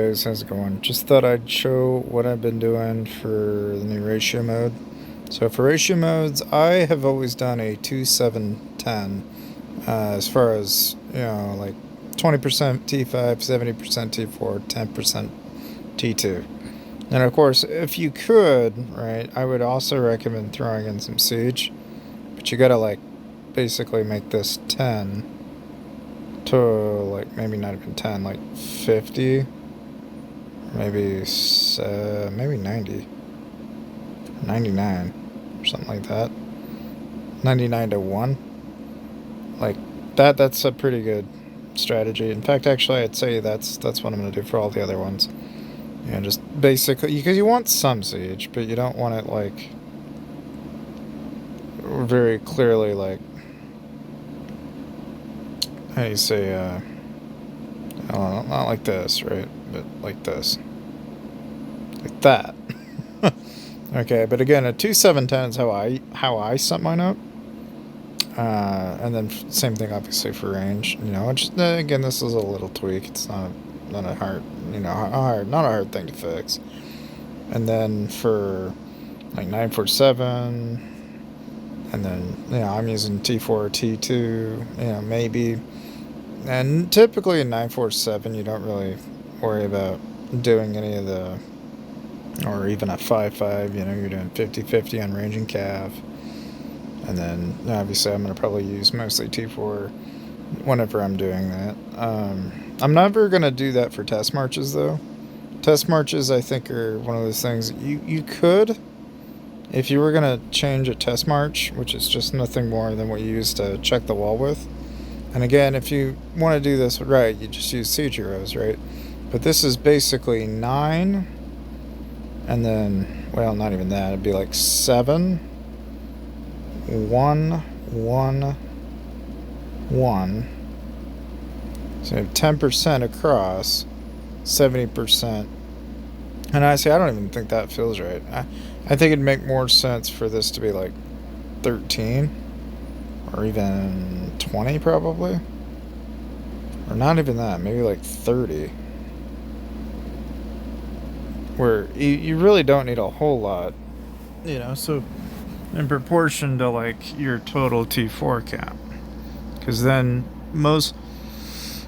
Guys, how's it going? Just thought I'd show what I've been doing for the new ratio mode. So for ratio modes, I have always done a 2-7-10 as far as, like 20% T5, 70% T4, 10% T2. And of course, if you could, right, I would also recommend throwing in some siege, but you gotta like basically make this 10 to like maybe not even 10, like 50. Maybe 90, 99 or something like that. 99 to 1. Like that's a pretty good strategy. In fact, actually I'd say that's what I'm going to do for all the other ones. Just basically because you want some siege, but you don't want it like very clearly like how do you say I don't know, not like this, right? But like this. Like that. Okay, but again, a 2-7-10 is how I set mine up. And then same thing, obviously, for range. Just again, this is a little tweak. It's not a hard, not a hard thing to fix. And then for like 947, and then I'm using T4, T2, maybe. And typically in 947, you don't really worry about doing any of the, or even a 5-5, you're doing 50-50 on range and cav. And then obviously I'm going to probably use mostly T4 whenever I'm doing that. I'm never going to do that for test marches though. Test marches I think are one of those things you could, if you were going to change a test march, which is just nothing more than what you use to check the wall with. And again, if you want to do this right, you just use siege heroes, right? But this is basically 9, and then, well, not even that. It'd be like 7, 1, 1, 1. So 10% across, 70%. And I don't even think that feels right. I think it'd make more sense for this to be like 13. Or even 20 probably. Or not even that, maybe like 30. Where you really don't need a whole lot. So in proportion to like your total T4 cap. Because then most,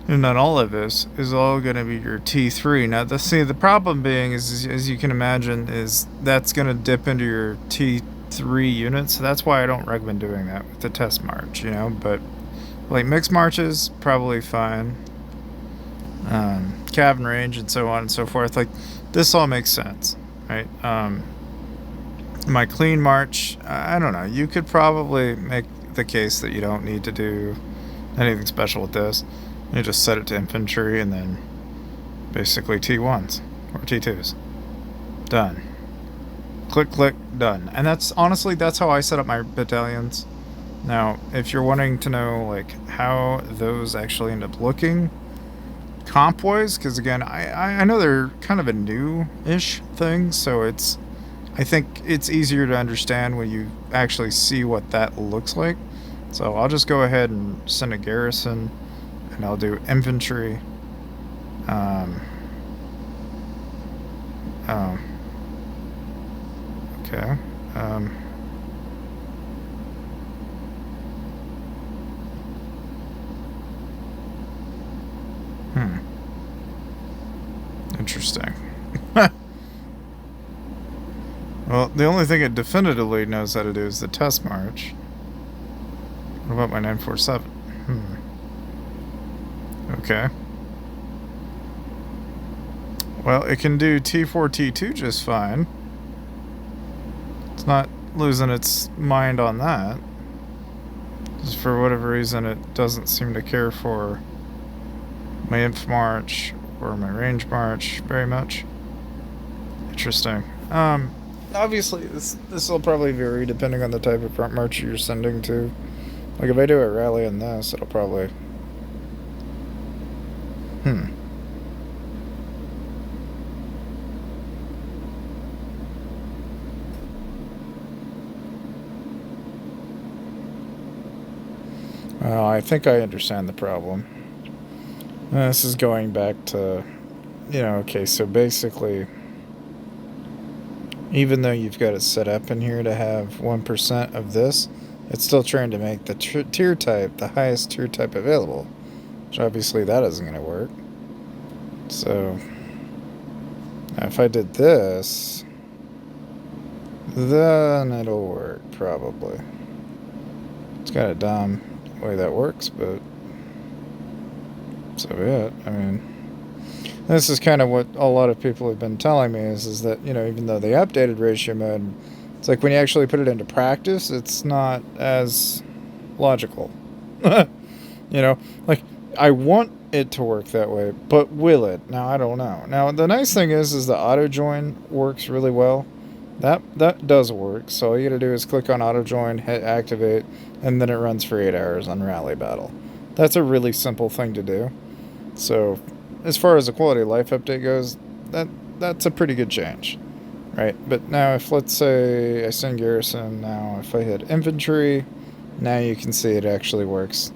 if not all of this, is all going to be your T3. Now, the problem being is, as you can imagine, is that's going to dip into your T3 units, so that's why I don't recommend doing that with the test march, but like mixed marches probably fine, cav and range and so on and so forth, like this all makes sense, right? My clean march, I don't know, you could probably make the case that you don't need to do anything special with this. You just set it to infantry and then basically T1s or T2s. Done. Click, click, done. And that's how I set up my battalions. Now, if you're wanting to know like how those actually end up looking comp-wise, because again, I know they're kind of a new-ish thing, so I think it's easier to understand when you actually see what that looks like. So I'll just go ahead and send a garrison, and I'll do infantry. Okay. Interesting. Well, the only thing it definitively knows how to do is the test march. What about my 947? Okay. Well, it can do T4, T2 just fine. It's not losing its mind on that. Just for whatever reason, it doesn't seem to care for my inf march or my range march very much. Interesting. Obviously, this will probably vary depending on the type of front march you're sending to. Like if I do a rally on this, it'll probably. Well, I think I understand the problem. This is going back to okay, so basically, even though you've got it set up in here to have 1% of this, it's still trying to make the tier type the highest tier type available, which obviously that isn't going to work. So now if I did this, then it'll work, probably. It's kind of dumb the way that works, but so be it. I mean, this is kind of what a lot of people have been telling me is that, even though they updated ratio mode, it's like when you actually put it into practice, it's not as logical. Like, I want it to work that way, but will it? Now, I don't know. Now, the nice thing is the auto join works really well. That does work. So all you gotta do is click on auto join, hit activate, and then it runs for 8 hours on rally battle. That's a really simple thing to do. So as far as the quality of life update goes, that's a pretty good change, right? But now if, let's say I send garrison, now if I hit infantry, now you can see it actually works.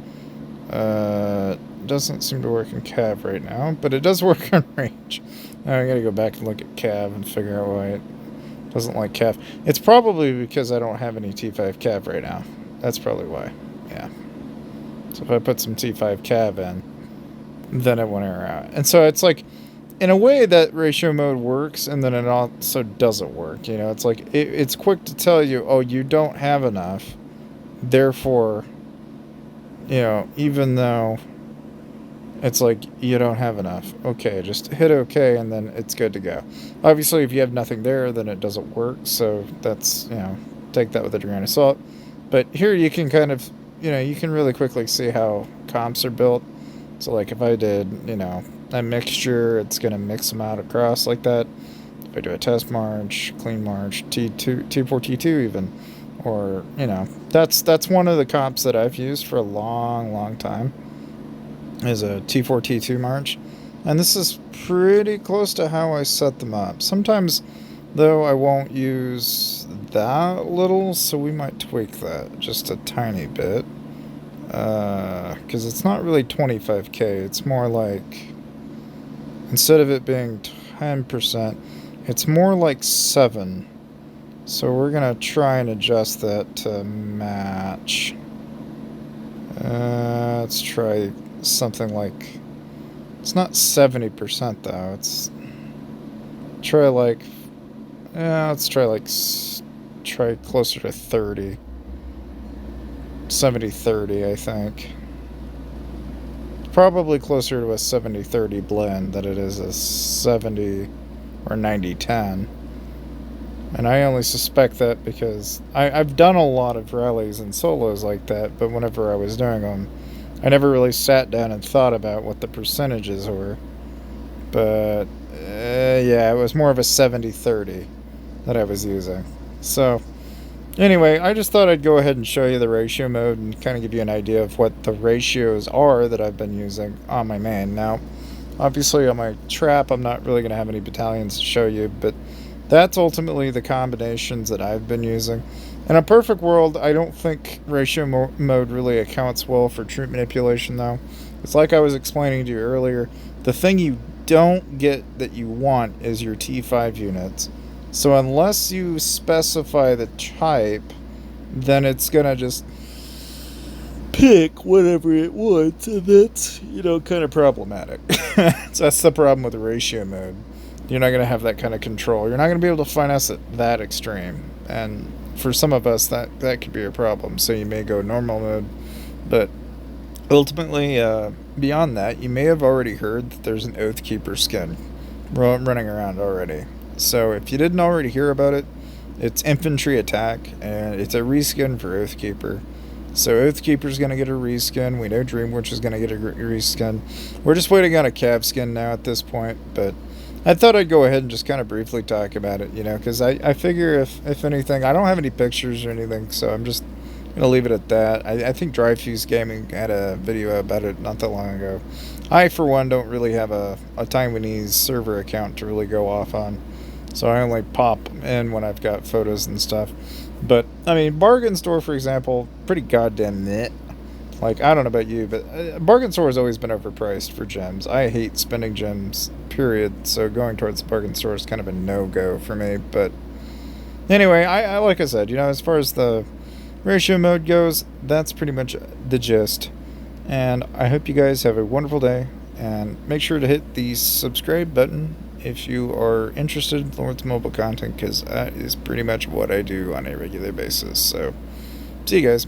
Doesn't seem to work in cav right now, but it does work on range. Now I gotta go back and look at cav and figure out why it doesn't like cav. It's probably because I don't have any T5 cav right now. That's probably why. Yeah. So if I put some T5 cav in, then it won't error out. And so it's like, in a way, that ratio mode works, and then it also doesn't work. It's like, it's quick to tell you, oh, you don't have enough. Therefore, even though it's like, you don't have enough. Okay, just hit OK, and then it's good to go. Obviously, if you have nothing there, then it doesn't work. So that's, take that with a grain of salt. But here you can kind of, you can really quickly see how comps are built. So like if I did, a mixture, it's going to mix them out across like that. If I do a test march, clean march, T2, T4, T2 even, or, that's one of the comps that I've used for a long, long time, is a T4, T2 march. And this is pretty close to how I set them up. Sometimes, though, I won't use that little, so we might tweak that just a tiny bit. Because it's not really 25k, it's more like, instead of it being 10%, it's more like 7. So we're gonna try and adjust that to match. Let's try something like, it's not 70% though, let's try closer to 30. 70-30, I think. Probably closer to a 70-30 blend than it is a 70 or 90-10. And I only suspect that because I've done a lot of rallies and solos like that, but whenever I was doing them, I never really sat down and thought about what the percentages were. But, yeah, it was more of a 70-30 that I was using. So, anyway, I just thought I'd go ahead and show you the ratio mode and kind of give you an idea of what the ratios are that I've been using on my main. Now, obviously on my trap, I'm not really going to have any battalions to show you, but that's ultimately the combinations that I've been using. In a perfect world, I don't think ratio mode really accounts well for troop manipulation, though. It's like I was explaining to you earlier, the thing you don't get that you want is your T5 units. So unless you specify the type, then it's going to just pick whatever it wants, and that's, kind of problematic. So that's the problem with the ratio mode. You're not going to have that kind of control. You're not going to be able to finesse it that extreme. And for some of us, that could be a problem. So you may go normal mode. But ultimately, beyond that, you may have already heard that there's an Oathkeeper skin running around already. So if you didn't already hear about it, it's infantry attack, and it's a reskin for Oathkeeper. So Oathkeeper's going to get a reskin. We know Dreamwitch is going to get a reskin. We're just waiting on a cav skin now at this point, but I thought I'd go ahead and just kind of briefly talk about it, because I figure if anything, I don't have any pictures or anything, so I'm just going to leave it at that. I think Dryfuse Gaming had a video about it not that long ago. I, for one, don't really have a Taiwanese server account to really go off on, so I only pop in when I've got photos and stuff. But, I mean, Bargain Store, for example, pretty goddamn nit. Like, I don't know about you, but bargain store has always been overpriced for gems. I hate spending gems, period. So going towards the bargain store is kind of a no-go for me. But anyway, I like I said, as far as the ratio mode goes, that's pretty much the gist. And I hope you guys have a wonderful day. And make sure to hit the subscribe button if you are interested in Lawrence mobile content, because that is pretty much what I do on a regular basis. So, see you guys.